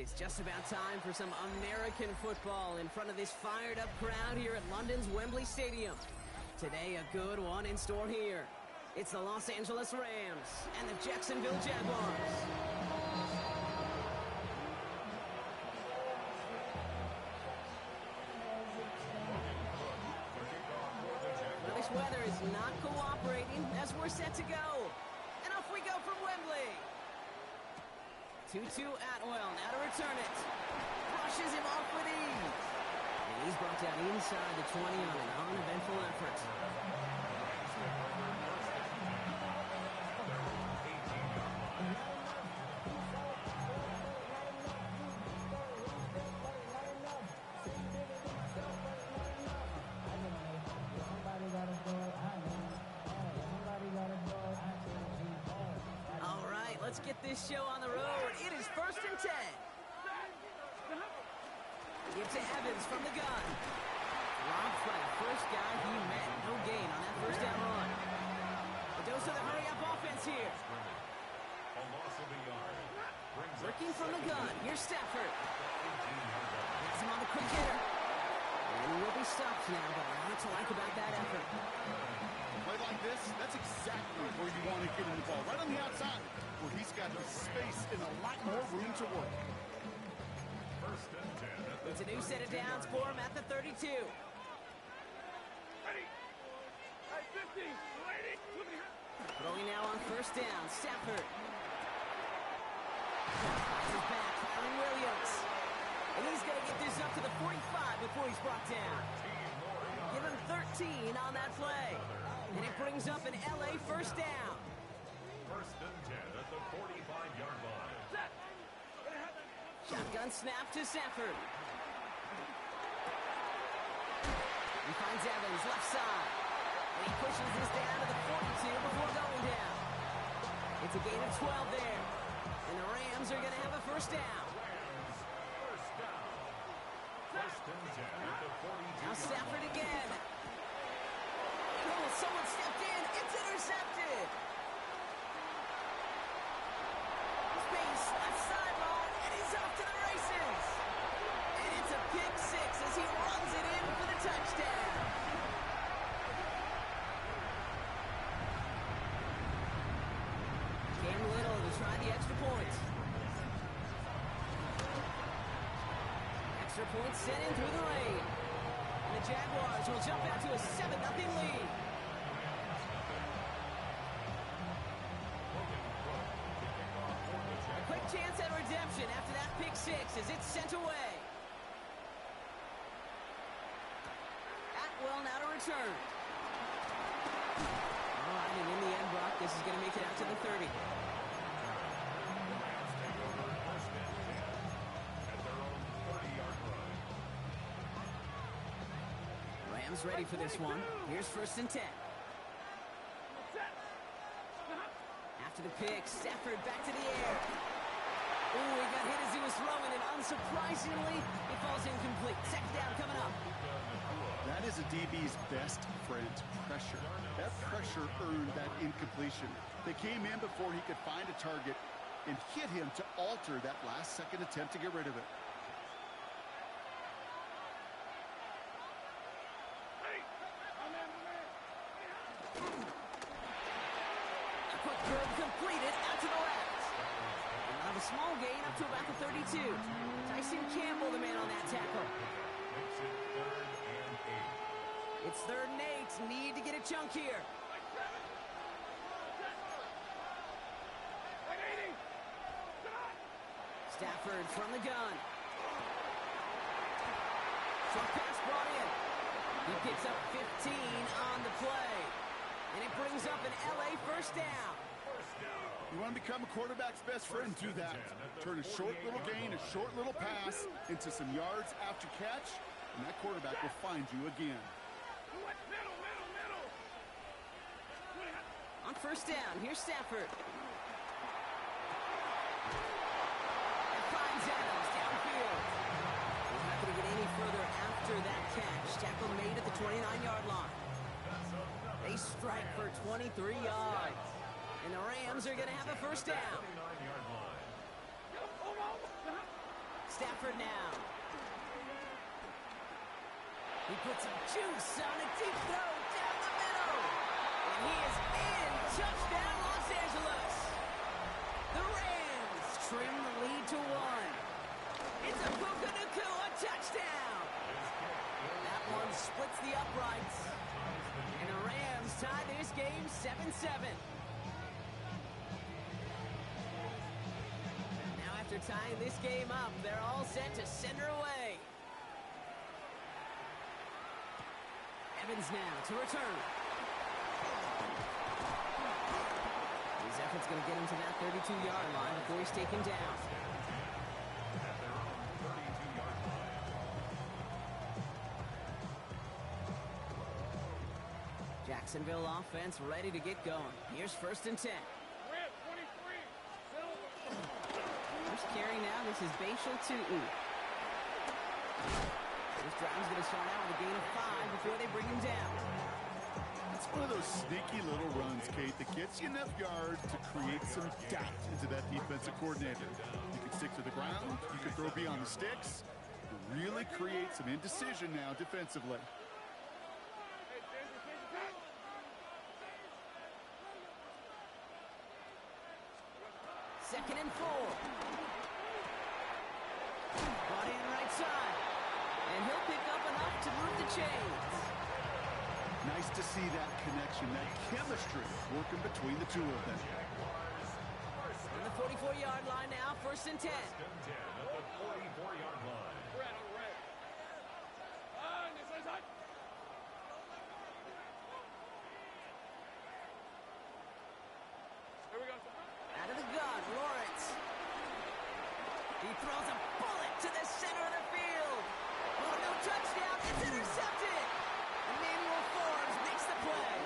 It's just about time for some American football in front of this fired-up crowd here at London's Wembley Stadium. Today, a good one in store here. It's the Los Angeles Rams and the Jacksonville Jaguars. Well, this weather is not cooperating as we're set to go. And off we go from Wembley. 2-2 Atwell, now to return it. Brushes him off with ease. And he's brought down inside the 20 on an uneventful effort. All right, let's get this show on the road. It is 1st and 10. Give to Evans from the gun. Robbed by the first guy he met. No gain on that first down run. A dose of the hurry-up offense here. Working from the gun. Here's Stafford. Has him on the quick hitter. And he will be stopped now, but a lot to like about that effort. Play like this, that's exactly where you want to get in the ball. Right on the outside, where he's got the space and a lot more room to work. It's a new set of downs for him at the 32. Throwing now on 1st down, Stafford. He's back, Kyron Williams. And he's going to get this up to the 45 before he's brought down. Give him 13 on that play. And it brings up an LA 1st down. 1st and 10 at the 45-yard line. Shotgun snap to Stafford. He finds Evans left side. And he pushes this down to the 42 before going down. It's a gain of 12 there. And the Rams are going to have a 1st down. First down. 1st and 10 at the 42. Now Stafford again. Oh, someone stepped in. It's intercepted. Space, left sideline, and he's off to the races. And it's a pick 6 as he runs it in for the touchdown. Cam Little to try the extra point. Extra point sent in through the lane. And the Jaguars will jump out to a 7-0 lead. A quick chance at redemption after that pick 6 as it's sent away. Atwell now to return. All right, and in the end, Brock, this is going to make it out to the 30. Rams ready for this one. Here's 1st and 10. After the pick, Stafford back to the air. Ooh, he got hit as he was throwing, and unsurprisingly, he falls incomplete. 2nd down coming up. That is a DB's best friend, pressure. That pressure earned that incompletion. They came in before he could find a target and hit him to alter that last-second attempt to get rid of it. Completed out to the left. And now a small gain up to about the 32. Tyson Campbell, the man on that tackle. It's 3rd and 8. Need to get a chunk here. Stafford from the gun. Short pass brought in. He picks up 15 on the play. And it brings up an LA 1st down. You want to become a quarterback's best friend, do that. Turn a short little gain, a short little pass into some yards after catch, and that quarterback will find you again. On 1st down, here's Stafford. And finds Adams downfield. He's not going to get any further after that catch. Tackle made at the 29-yard line. They strike for 23 yards. And the Rams are going to have a 1st down. Stafford now. He puts some juice on a deep throw down the middle. And he is in. Touchdown, Los Angeles. The Rams trim the lead to 1. It's a Puka Nacua touchdown. That one splits the uprights. And the Rams tie this game 7-7. Now after tying this game up, they're all set to send her away. Evans now to return. His effort's going to get him to that 32-yard line before he's taken down. Jacksonville offense ready to get going. Here's 1st and 10. First carry now. This is Bashal Tutu. This drive's going to start out with a gain of 5 before they bring him down. It's one of those sneaky little runs, Kate, that gets you enough yards to create some doubt into that defensive coordinator. You can stick to the ground. You can throw beyond the sticks. Really create some indecision now defensively. 2nd and 4. Brought in right side. And he'll pick up enough to move the chains. Nice to see that connection, that chemistry working between the two of them. On the 44-yard line now, 1st and 10. 1st and 10 at the 44-yard line. Out of the gun, Lawrence. He throws a bullet to the center of the field. Oh, no touchdown. It's intercepted. Emmanuel Forbes makes the play.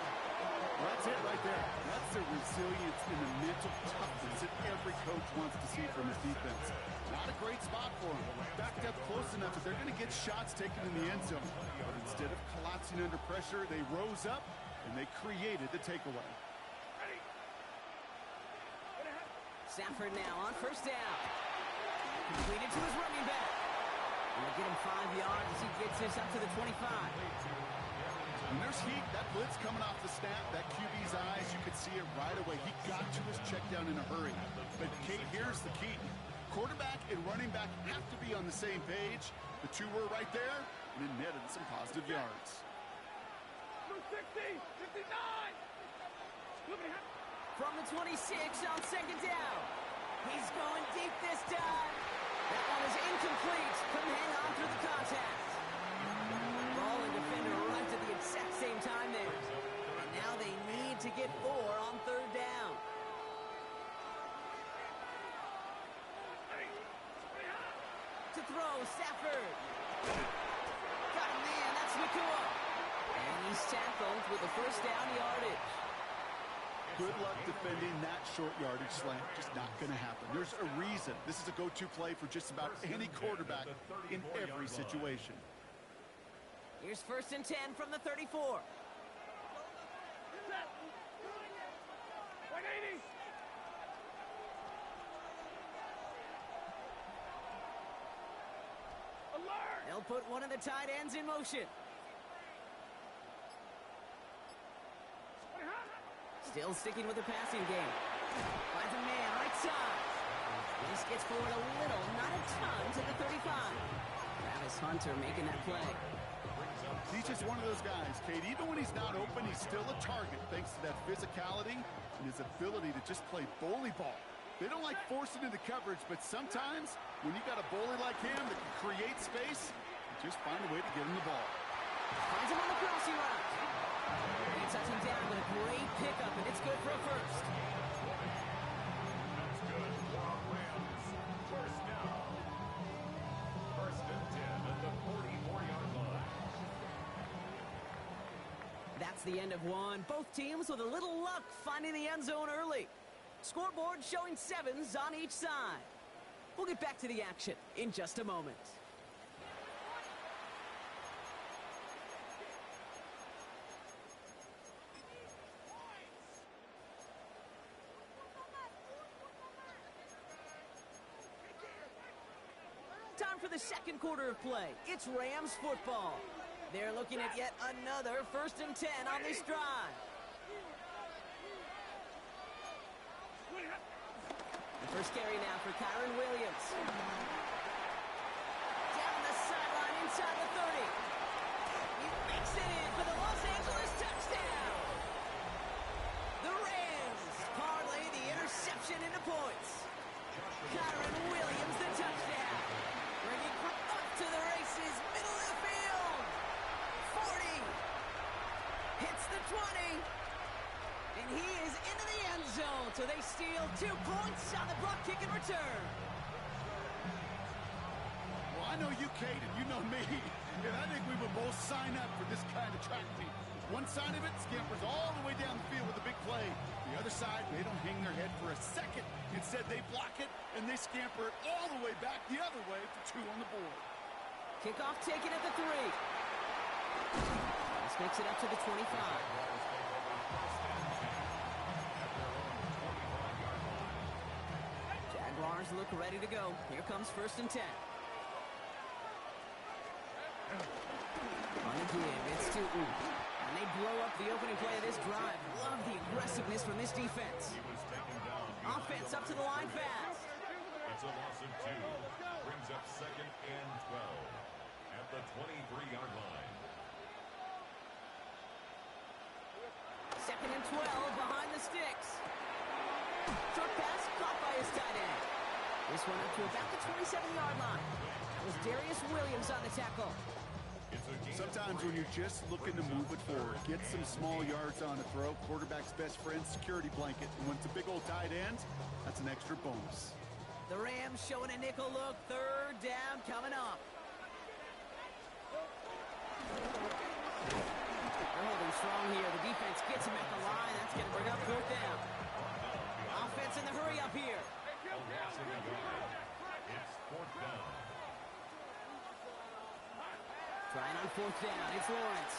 That's it right there. That's the resilience and the mental toughness that every coach wants to see from his defense. Not a great spot for him. Backed up close enough that they're going to get shots taken in the end zone. But instead of collapsing under pressure, they rose up and they created the takeaway. Stafford now on 1st down. Completed to his running back. We'll get him 5 yards as he gets this up to the 25. When there's heat, that blitz coming off the snap, that QB's eyes, you could see it right away. He got to his check down in a hurry. But, Kate, here's the key. Quarterback and running back have to be on the same page. The two were right there, and it netted some positive yards. 60, 59. From the 26 on 2nd down. He's going deep this time. That one is incomplete. Couldn't hang on through the contact. Ball and defender arrived at the exact same time there. And now they need to get 4 on 3rd down. To throw, Stafford. Got a man, that's Nacua. And he's tackled with a 1st down yardage. Good luck defending that short yardage slant. Just not going to happen. There's a reason. This is a go-to play for just about any quarterback in every situation. Here's 1st and 10 from the 34. 180. Alert! They'll put one of the tight ends in motion. Still sticking with the passing game. Finds a man right side. This gets forward a little, not a ton, to the 35. Travis Hunter making that play. He's just one of those guys, Kate. Even when he's not open, he's still a target thanks to that physicality and his ability to just play bully ball. They don't like forcing into coverage, but sometimes when you got a bully like him that can create space, you just find a way to get him the ball. Finds him on the crossing route. He touches him down with a great pickup, and it's good for a 1st. That's good for Rams. 1st down. 1st and 10 at the 44-yard line. That's the end of one. Both teams with a little luck finding the end zone early. Scoreboard showing 7s on each side. We'll get back to the action in just a moment. for the second quarter of play. It's Rams football. They're looking at yet another 1st and 10 on this drive. The first carry now for Kyron Williams. Down the sideline inside the 30. He makes it in for the Los Angeles touchdown. The Rams parlay the interception into points. Kyron Williams, the touchdown. Bringing up to the races, middle of the field. 40. Hits the 20. And he is into the end zone, so they steal 2 points on the block kick and return. Well, I know you, Kate, and you know me. And I think we would both sign up for this kind of track meet. One side of it scampers all the way down the field with a big play. The other side, they don't hang their head for a second. Instead, they block it, and they scamper it all the way back the other way for 2 on the board. Kickoff taken at the 3. This makes it up to the 25. Jaguars look ready to go. Here comes 1st and 10. On the give, it's to Ooh. And they blow up the opening play of this drive. Love the aggressiveness from this defense. Offense up to the line fast. It's a loss of 2. Brings up 2nd and 12 at the 23-yard line. 2nd and 12 behind the sticks. Short pass caught by his tight end. This one up to about the 27-yard line. That was Darius Williams on the tackle. Sometimes when you're just looking to move it forward, get some small yards on a throw, quarterback's best friend, security blanket. And when it's a big old tight end, that's an extra bonus. The Rams showing a nickel look. 3rd down coming up. They're holding strong here. The defense gets him at the line. That's going to bring up 4th down. Offense in the hurry up here. It's 4th down. Trying on 4th down. It's Lawrence.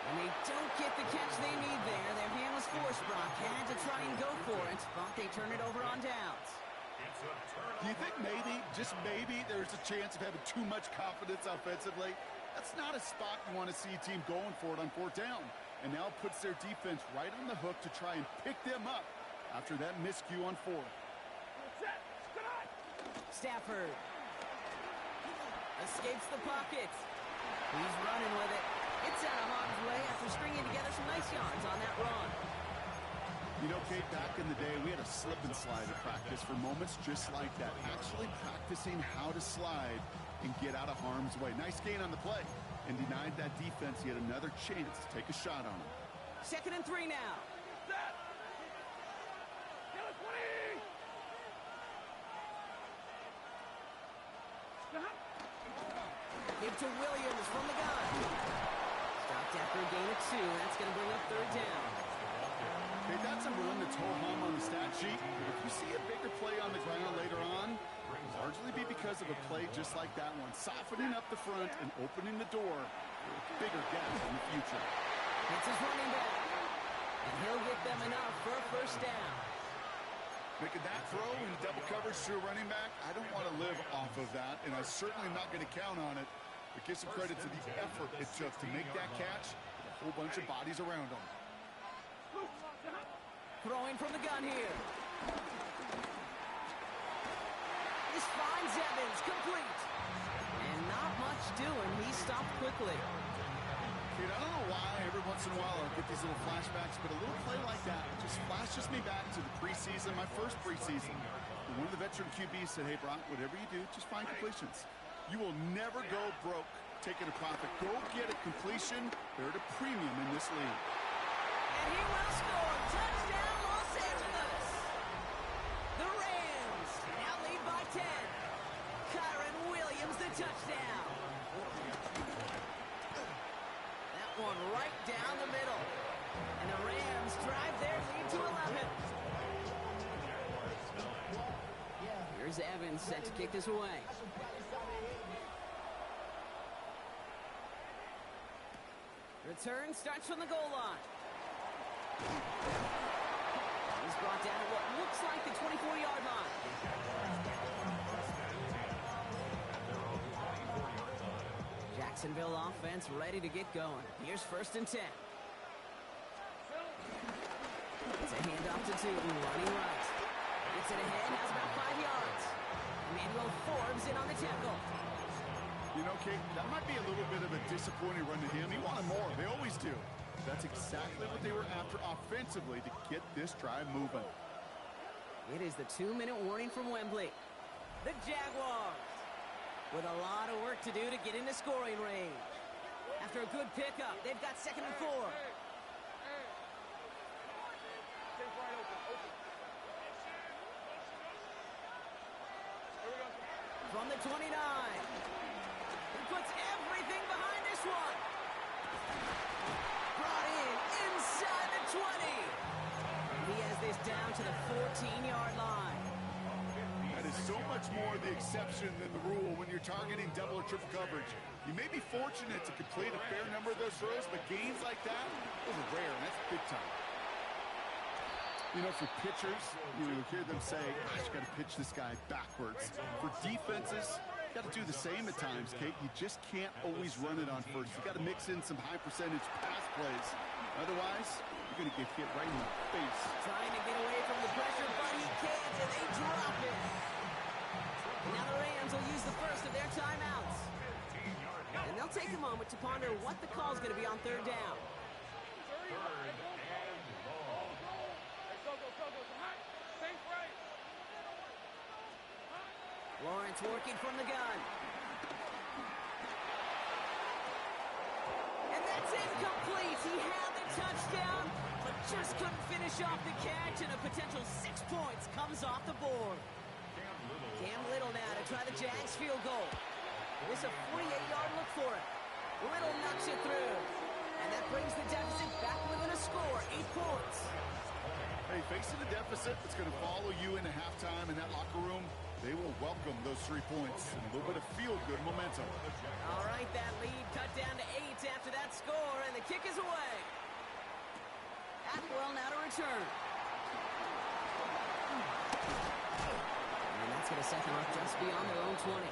And they don't get the catch they need there. Their hand was forced. Brock had to try and go for it, but they turn it over on downs. Do you think maybe, just maybe, there's a chance of having too much confidence offensively? That's not a spot you want to see a team going for it on 4th down. And now puts their defense right on the hook to try and pick them up after that miscue on 4th. Stafford escapes the pocket. He's running with it. It's out of harm's way after stringing together some nice yards on that run. You know, Kate, back in the day, we had a slip and slide at practice for moments just like that. Actually practicing how to slide and get out of harm's way. Nice gain on the play. And denied that defense yet another chance to take a shot on him. 2nd and 3 now. Give to Williams from the gun. Stopped after a gain of 2. That's going to bring up 3rd down. Okay, that's a run that's ho-hum on the stat sheet. But if you see a bigger play on the ground later on, it'll largely be because of a play just like that one. Softening up the front and opening the door for a bigger gap in the future. It's his running back. And he'll get them enough for a 1st down. Making that throw in double coverage to a running back, I don't want to live off of that, and I'm certainly not going to count on it. But give some credit to the effort it took to make that catch with a whole bunch of bodies around him. Throwing from the gun here. This finds Evans complete. And not much doing. He stopped quickly. Dude, I don't know why every once in a while I get these little flashbacks, but a little play like that just flashes me back to the preseason, my first preseason. And one of the veteran QBs said, hey, Brock, whatever you do, just find completions. You will never go broke taking a profit. Go get a completion. They're at a premium in this league. And he will score. Touchdown, Los Angeles. The Rams now lead by 10. Kyron Williams, the touchdown. That one right down the middle. And the Rams drive their lead to 11. Here's Evans set to kick this away. Return starts from the goal line. He's brought down at what looks like the 24-yard line. Jacksonville offense ready to get going. Here's 1st and 10. It's a handoff to Tootin, running right. Gets it ahead, has about 5 yards. Emmanuel Forbes in on the tackle. You know, Kate, that might be a little bit of a disappointing run to him. He wanted more. They always do. That's exactly what they were after offensively to get this drive moving. It is the 2-minute warning from Wembley. The Jaguars with a lot of work to do to get into scoring range. After a good pickup, they've got 2nd and 4. From the 29. He puts everything behind this one. Brought in inside the 20. And he has this down to the 14-yard line. That is so much more the exception than the rule when you're targeting double or triple coverage. You may be fortunate to complete a fair number of those throws, but gains like that, those are rare, and that's big time. You know, for pitchers, you hear them say, gosh, you got to pitch this guy backwards. For defenses, you got to do the same at times, Kate. You just can't always run it on first. You got to mix in some high percentage pass plays. Otherwise, you're going to get hit right in the face. Trying to get away from the pressure, but he can't, and they drop it. And now the Rams will use the first of their timeouts. And they'll take a moment to ponder what the call is going to be on 3rd down. Lawrence working from the gun. And that's incomplete. He had the touchdown, but just couldn't finish off the catch, and a potential 6 points comes off the board. Cam Little now to try the Jags field goal. It's a 48-yard look for it. Little knocks it through. And that brings the deficit back within a score, 8 points. Hey, facing a deficit that's going to follow you into halftime in that locker room, they will welcome those 3 points and a little bit of feel-good momentum. All right, that lead cut down to 8 after that score, and the kick is away. Atwell now to return. And that's going to set them up just beyond their own 20.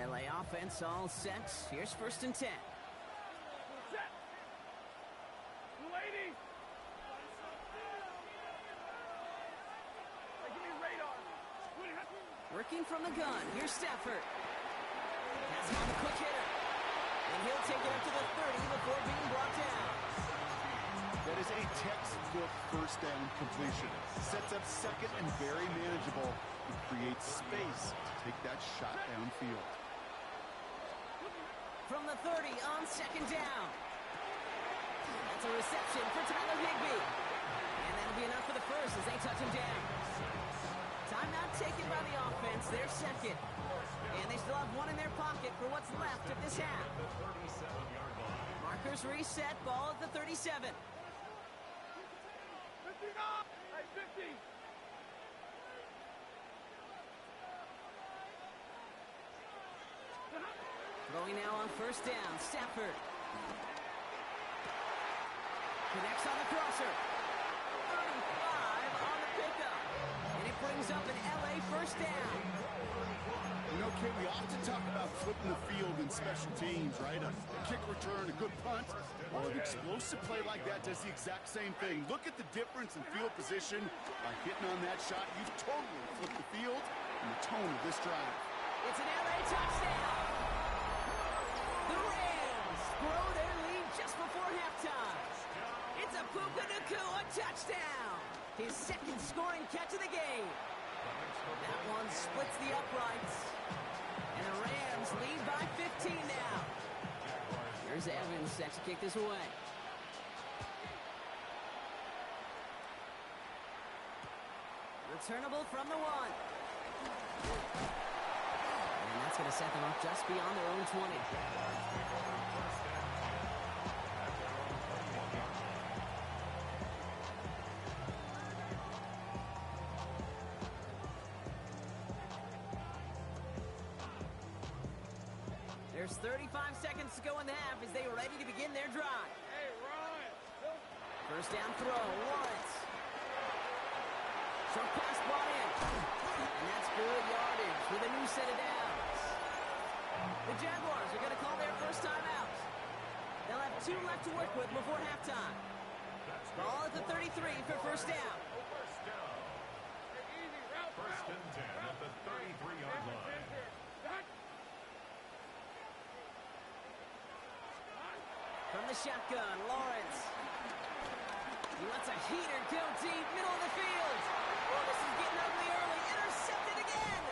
LA offense all set. Here's 1st and 10. Working from the gun. Here's Stafford. Pass him on the quick hitter. And he'll take it up to the 30 before being brought down. That is a textbook 1st down completion. Sets up 2nd and very manageable. It creates space to take that shot downfield. From the 30 on 2nd down. That's a reception for Tyler Higbee. And that'll be enough for the first as they touch him down. Timeout taken by the offense, their 2nd. And they still have 1 in their pocket for what's left of this half. Markers reset, ball at the 37. 50. Throwing now on 1st down, Stafford. Connects on the crosser. 35 on the pickup. And it brings up an LA 1st down. You know, Kate, we often talk about flipping the field in special teams, right? A kick return, a good punt, or an explosive play like that does the exact same thing. Look at the difference in field position by hitting on that shot. You've totally flipped the field and the tone of this drive. It's an LA touchdown. The Rams grow their lead just before halftime. It's a Puka Nacua touchdown. His 2nd scoring catch of the game. That one splits the uprights. And the Rams lead by 15 now. Here's Evans set to kick this away. Returnable from the 1. And that's going to set them up just beyond their own 20. There's 35 seconds to go in the half as they are ready to begin their drive. Hey, Ron, First down throw, Lawrence. Short pass brought in. And that's good yardage with a new set of downs. The Jaguars are going to call their first time out. They'll have 2 left to work with before halftime. Ball at the 33 for first down. First and 10 at the 33-yard line. From the shotgun, Lawrence. He lets a heater go deep, middle of the field. Oh, this is getting ugly early. Intercepted again.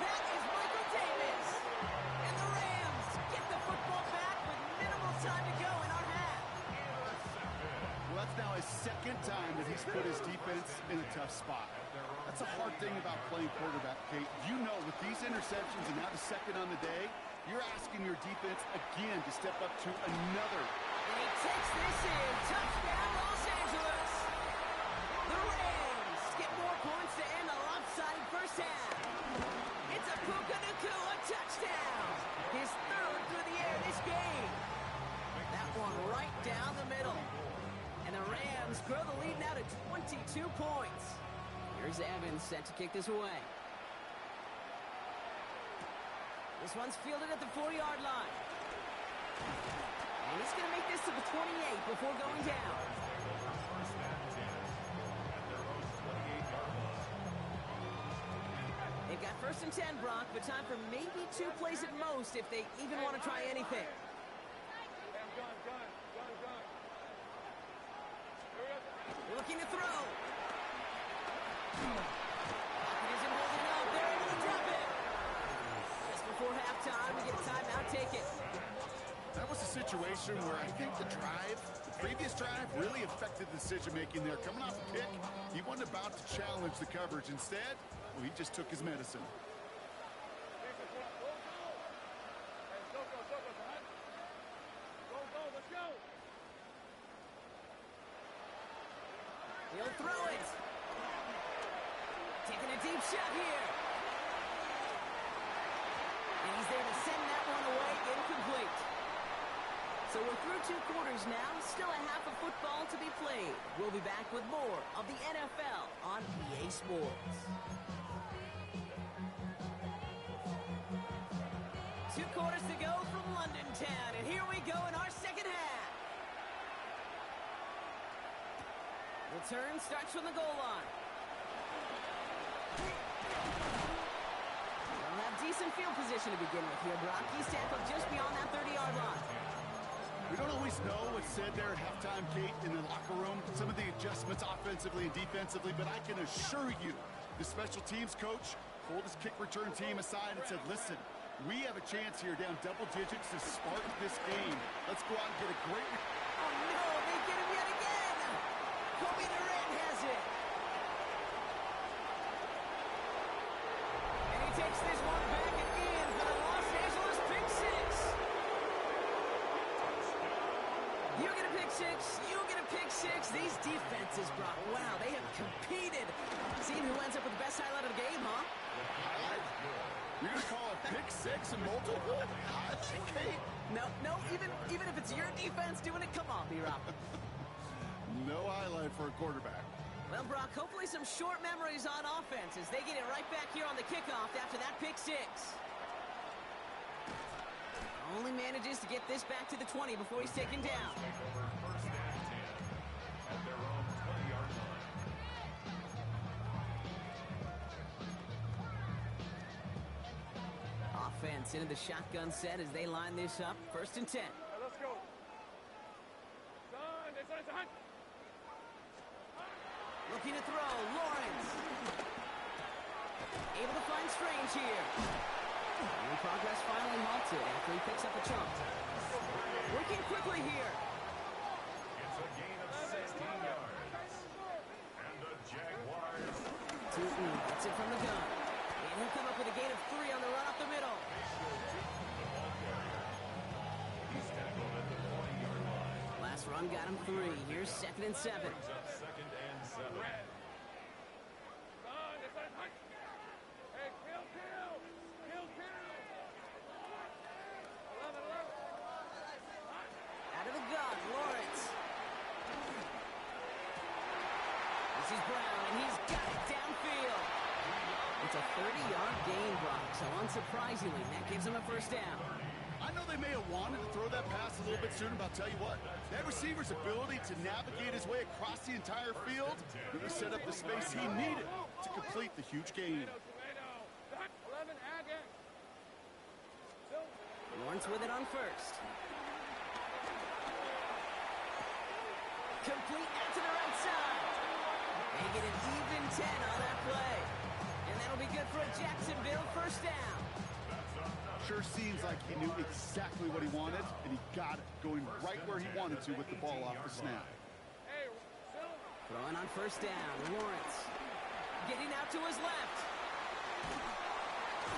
That is Michael Davis. And the Rams get the football back with minimal time to go in our half. Well, that's now his second time that he's put his defense in a tough spot. That's a hard thing about playing quarterback, Kate. You know, with these interceptions and now the second on the day, you're asking your defense again to step up to another. And he takes this in. Touchdown, Los Angeles. The Rams get more points to end the lopsided first half. It's a Puka Nacua touchdown. His 3rd through the air this game. That one right down the middle. And the Rams grow the lead now to 22 points. Here's Evans set to kick this away. This one's fielded at the 4-yard line. And he's going to make this to the 28 before going down. First and 10 at their own 28-yard line. They've got first and 10, Brock, but time for maybe 2 plays at most if they even want to try anything. Looking to throw. Pocket isn't holding up. They're able to drop it. Just before halftime, we get a timeout. Take it. That was a situation where I think the previous drive, really affected the decision-making there. Coming off a pick, he wasn't about to challenge the coverage. Instead, well, he just took his medicine. He'll throw it. Taking a deep shot here. And he's there to send that one away, incomplete. So we're through 2 quarters now, still a half of football to be played. We'll be back with more of the NFL on EA Sports. 2 quarters to go from London Town, and here we go in our second half. Return starts from the goal line. They'll have decent field position to begin with here, Brock. He's tackled just beyond that 30-yard line. We don't always know what's said there at halftime, Kate, in the locker room, some of the adjustments offensively and defensively, but I can assure you the special teams coach pulled his kick return team aside and said, listen, we have a chance here down double digits to spark this game. Let's go out and get a great... Oh, no, they get him yet again. Kobe Durant has it. And he takes this one back and in for the Los Angeles pick six. You get a pick six, you get a pick six. These defenses, Brock, wow, they have competed. Seeing who ends up with the best highlight of the game, huh? Highlight? You're going to call a pick six and multiple highlight, Kate? No, even if it's your defense doing it, come on, B-Rob. No highlight for a quarterback. Well, Brock, hopefully some short memories on offense as they get it right back here on the kickoff after that pick six. Only manages to get this back to the 20 before he's taken down. First and 10 at their own 20-yard line. Offense into the shotgun set as they line this up. First and 10. Let's go. Looking to throw, Lawrence. Able to find Strange here. And progress finally halted after he picks up a chunk. Working quickly here. It's a gain of 16 yards. And the Jaguars. Tootin gets it from the gun. And he'll come up with a gain of 3 on the run up the middle. He's tackled at the 20-yard line. Last run got him 3. Here's second and 7. Brings up second and 7. Out of the gun, Lawrence. It's a 30-yard gain, Brock, so unsurprisingly, that gives him a first down. I know they may have wanted to throw that pass a little bit sooner, but I'll tell you what, that receiver's ability to navigate his way across the entire field really set up the space he needed to complete the huge gain. Lawrence with it on first. Complete out to the right side. They get an even 10 on that play. And that'll be good for a Jacksonville first down. Sure seems like he knew exactly what he wanted, and he got it, going right where he wanted to with the ball off the snap. Throwing on first down, Lawrence. Getting out to his left.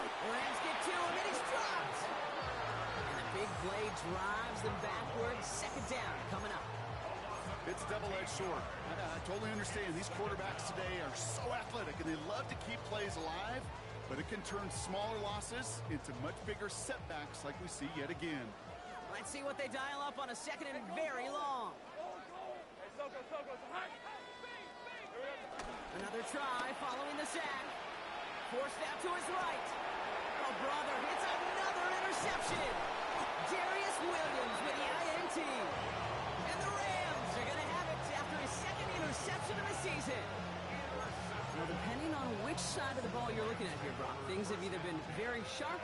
The Rams get to him, and he's dropped. And the big play drives them backwards. Second down coming up. It's double-edged sword. I totally understand. These quarterbacks today are so athletic, and they love to keep plays alive, but it can turn smaller losses into much bigger setbacks like we see yet again. Let's see what they dial up on a second and very long. Another try following the sack. Forced out to his right. Oh, brother, it's another interception. Darius Williams with the INT. And the Rams are going to have it after his second interception of the season. Well, depending on which side of the ball you're looking at here, Brock, things have either been very sharp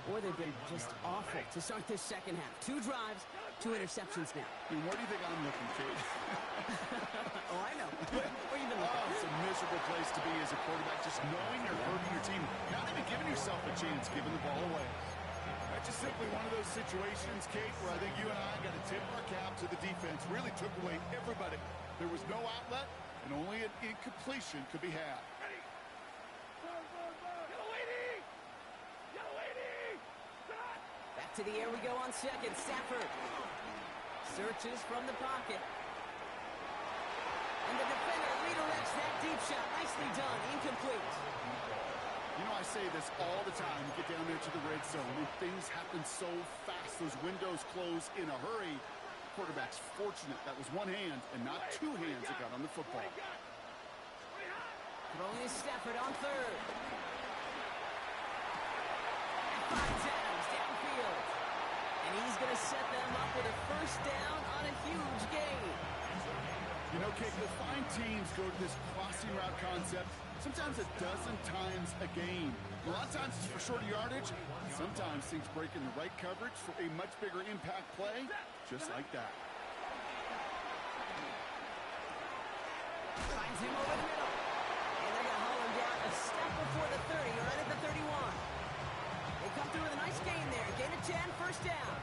or they've been just awful to start this second half. 2 drives, 2 interceptions now. And where do you think I'm looking, Kate? Oh, I know. Where you been looking? Oh, it's a miserable place to be as a quarterback, just knowing you're hurting your team, not even giving yourself a chance, giving the ball away. That's just simply one of those situations, Kate, where I think you and I got to tip our cap to the defense. Really took away everybody. There was no outlet, and only an incompletion could be had. Back to the air we go on second. Stafford searches from the pocket. And the defender redirects that deep shot. Nicely done. Incomplete. You know, I say this all the time. You get down there to the red zone, and things happen so fast. Those windows close in a hurry. Quarterback's fortunate that was one hand and not 2 hands that got on the football. Throwing is Stafford on third. And finds Adams downfield. And he's going to set them up with a first down on a huge gain. You know, Kate, you'll find teams go to this crossing route concept sometimes a dozen times a game. A lot of times it's for shorter yardage. Sometimes things break in the right coverage for a much bigger impact play, just like that. Finds him over the middle. And they're going to haul him down a step before the 30, right at the 31. They come through with a nice gain there. Gain of 10, first down.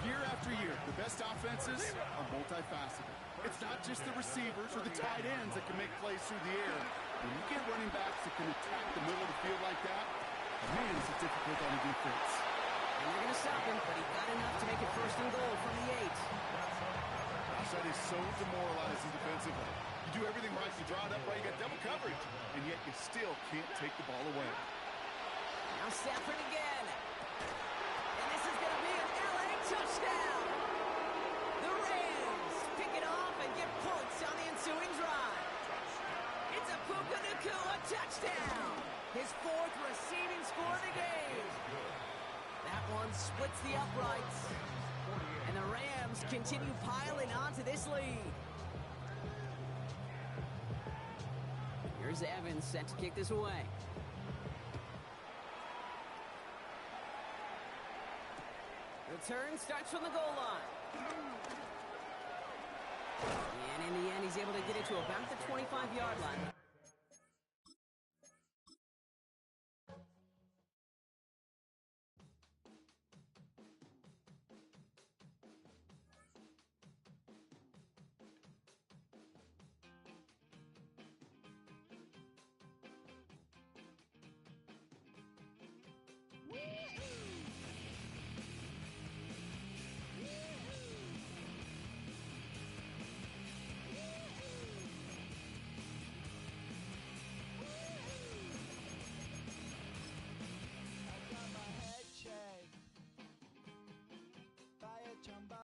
Year after year, the best offenses are multifaceted. It's not just the receivers or the tight ends that can make plays through the air. When you get running backs that can attack the middle of the field like that, man, is it difficult on the defense. And they're going to stop him, but he got enough to make it first and goal from the 8. Gosh, that is so demoralizing defensively. You do everything right, you draw it up right, you got double coverage, and yet you still can't take the ball away. Now Stafford again. And this is going to be an LA touchdown. The Rams pick it off and get points on the ensuing drive. It's a Puka Nacua touchdown. His 4th receiving score of the game. That one splits the uprights. And the Rams continue piling onto this lead. Here's Evans set to kick this away. Return starts from the goal line. And in the end, he's able to get it to about the 25-yard line.